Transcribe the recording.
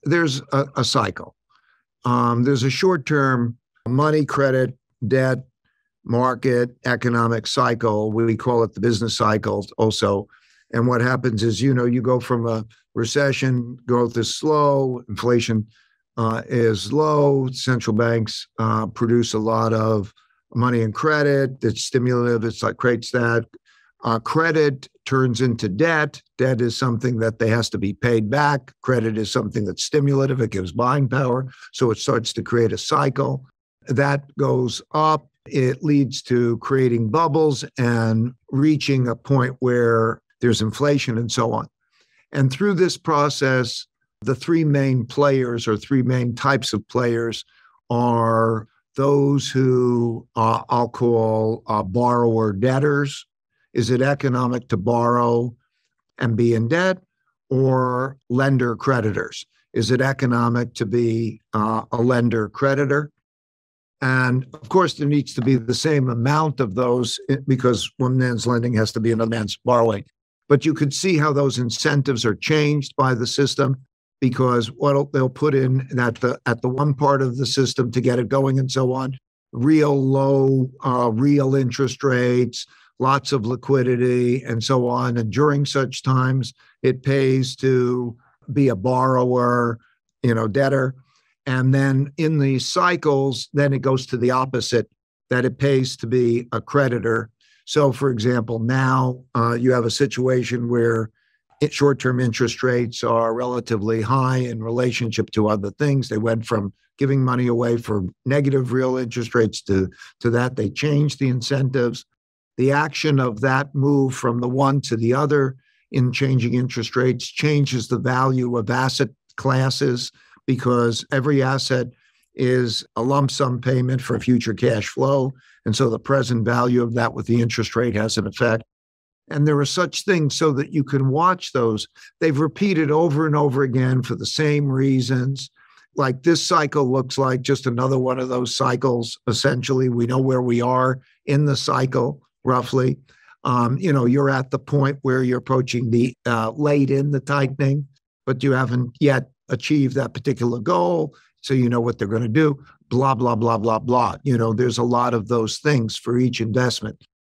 there's a cycle. There's a short-term money, credit, debt, market, economic cycle. We call it the business cycle also. And what happens is, you go from a recession, growth is slow, inflation is low, central banks produce a lot of money and credit. It's stimulative. It's like creates that. Credit turns into debt. Debt is something that they has to be paid back. Credit is something that's stimulative. It gives buying power. So it starts to create a cycle. That goes up. It leads to creating bubbles and reaching a point where there's inflation and so on. And through this process, the three main players or three main types of players are those who I'll call borrower debtors. Is it economic to borrow and be in debt? Or lender creditors? Is it economic to be a lender creditor? And of course, there needs to be the same amount of those because one man's lending has to be another man's borrowing. But you could see how those incentives are changed by the system because what they'll put in at the one part of the system to get it going and so on, real low, real interest rates, lots of liquidity and so on. And during such times, it pays to be a borrower, debtor. And then in these cycles, then it goes to the opposite, that it pays to be a creditor. So, for example, now you have a situation where short-term interest rates are relatively high in relationship to other things. They went from giving money away for negative real interest rates to that. They changed the incentives. The action of that move from the one to the other in changing interest rates changes the value of asset classes because every asset is a lump sum payment for future cash flow. And so the present value of that with the interest rate has an effect. And there are such things so that you can watch those. They've repeated over and over again for the same reasons. Like this cycle looks like just another one of those cycles. Essentially, we know where we are in the cycle, roughly. You're at the point where you're approaching the late in the tightening, but you haven't yet achieved that particular goal. So you know what they're going to do, blah, blah, blah, blah, blah. There's a lot of those things for each investment.